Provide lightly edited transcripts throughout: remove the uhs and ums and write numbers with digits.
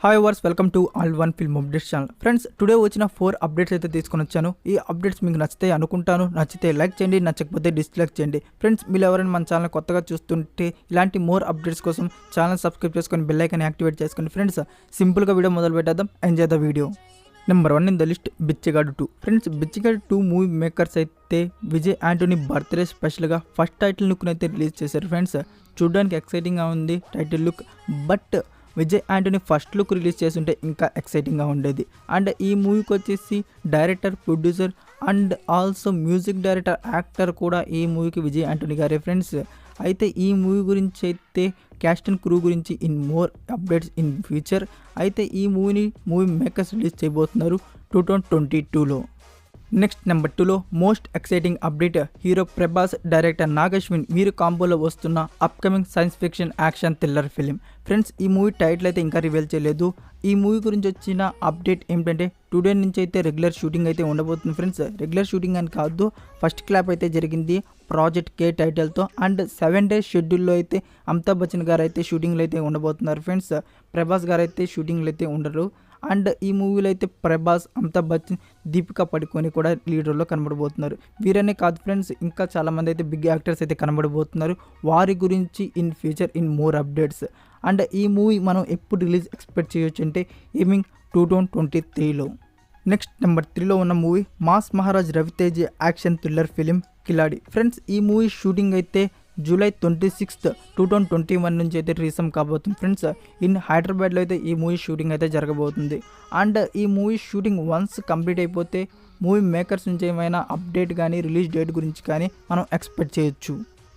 Hi వర్స్ welcome to all one film updates channel. Friends, today వచ్చిన 4 updates అయితే తీసుకొని వచ్చాను. ఈ అప్డేట్స్ మీకు నచ్చితే అనుకుంటాను. నచ్చితే లైక్ చేయండి, నచ్చకపోతే డిస్లైక్ చేయండి. ఫ్రెండ్స్, మీరు ఎవరైనా మన ఛానల్ కొత్తగా చూస్తుంటే ఇలాంటి మోర్ అప్డేట్స్ కోసం ఛానల్ సబ్స్క్రైబ్ చేసుకొని బెల్ ఐకాన్ యాక్టివేట్ చేసుకొని ఫ్రెండ్స్ సింపుల్గా వీడియో మొదలు పెట్టేద్దాం. Enjoy the video. Number 1 in the list Bichagadu 2. Friends, Bichagadu 2 movie makers అయితే విజయ్ ఆంటోనీ బర్త్డే స్పెషల్గా ఫస్ట్ టైటిల్ లుక్ని అయితే రిలీజ్ చేశారు. ఫ్రెండ్స్, చూడడానికి ఎక్సైటింగ్గా ఉంది title look. But Vijay Antony first look release చేస్తుంటే ఇంకా ఎక్సైటింగ్గా ఉండేది. అండ్ ఈ మూవీకి వచ్చేసి director, producer and also music director, actor కూడా ఈ మూవీకి విజయ్ ఆంటోనీ గారే. ఫ్రెండ్స్, అయితే ఈ మూవీ గురించి అయితే క్యాస్ట్ అండ్ క్రూ గురించి in more updates in future. అయితే ఈ మూవీ మేకర్స్ రిలీజ్ చేయబోతున్నారు 2022లో. నెక్స్ట్ నెంబర్ 2లో most exciting update, hero Prabhas, director Nagashwin వీరు కాంబోలో వస్తున్న upcoming science fiction action thriller film. Friends, ఈ మూవీ టైటిల్ అయితే ఇంకా రివీల్ చేయలేదు. ఈ మూవీ గురించి వచ్చిన అప్డేట్ ఏమిటంటే టుడే నుంచి అయితే రెగ్యులర్ షూటింగ్ అయితే ఉండబోతుంది. ఫ్రెండ్స్, రెగ్యులర్ షూటింగ్ అని కాదు, ఫస్ట్ క్లాప్ అయితే జరిగింది ప్రాజెక్ట్ కే టైటిల్తో. అండ్ 7 days షెడ్యూల్లో అయితే అమితాబ్ బచ్చన్ గారు అయితే షూటింగ్లో అయితే ఉండబోతున్నారు. ఫ్రెండ్స్, ప్రభాస్ గారు అయితే షూటింగ్లో అయితే ఉండరు. అండ్ ఈ మూవీలో అయితే ప్రభాస్, అమితాబ్ బచ్చన్, దీపికా పడుకొని కూడా లీడ్ రోల్లో కనబడబోతున్నారు. వీరనే కాదు ఫ్రెండ్స్, ఇంకా చాలామంది అయితే బిగ్ యాక్టర్స్ అయితే కనబడబోతున్నారు. వారి గురించి in future in more updates. And ఈ మూవీ మనం ఎప్పుడు రిలీజ్ ఎక్స్పెక్ట్ చేయొచ్చు అంటే ఏమింగ్ 2023లో. నెక్స్ట్ నెంబర్ 3లో ఉన్న movie mass Maharaj Ravi Teja action thriller film Khiladi. Friends, ఈ మూవీ షూటింగ్ అయితే జూలై 26, 2021 నుంచి అయితే రీసమ్ కాబోతుంది. ఫ్రెండ్స్, ఇన్ హైదరాబాద్లో అయితే ఈ మూవీ షూటింగ్ అయితే జరగబోతుంది. అండ్ ఈ మూవీ షూటింగ్ వన్స్ కంప్లీట్ అయిపోతే మూవీ మేకర్స్ నుంచి ఏమైనా అప్డేట్ కానీ రిలీజ్ డేట్ గురించి కానీ మనం ఎక్స్పెక్ట్ చేయొచ్చు.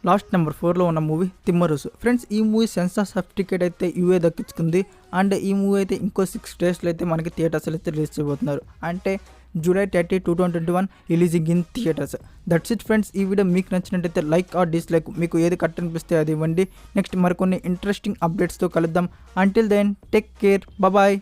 లాస్ట్ నెంబర్ 4లో ఉన్న మూవీ తిమ్మరుసు. ఫ్రెండ్స్, ఈ మూవీ సెన్సార్ సర్టిఫికేట్ అయితే యూఏ దక్కించుకుంది. అండ్ ఈ మూవీ అయితే ఇంకో 6 daysలో అయితే మనకి థియేటర్స్లో అయితే రిలీజ్ చేయబోతున్నారు. అంటే July 30, 2021 releasing in theatres. That's it friends. ఈ వీడియో మీకు నచ్చినట్టయితే లైక్ ఆర్ డిస్లైక్, మీకు ఏది కరెక్ట్ అనిపిస్తే అది ఇవ్వండి. నెక్స్ట్ మరికొన్ని ఇంట్రెస్టింగ్ అప్డేట్స్తో కలుద్దాం. Until then take care, bye.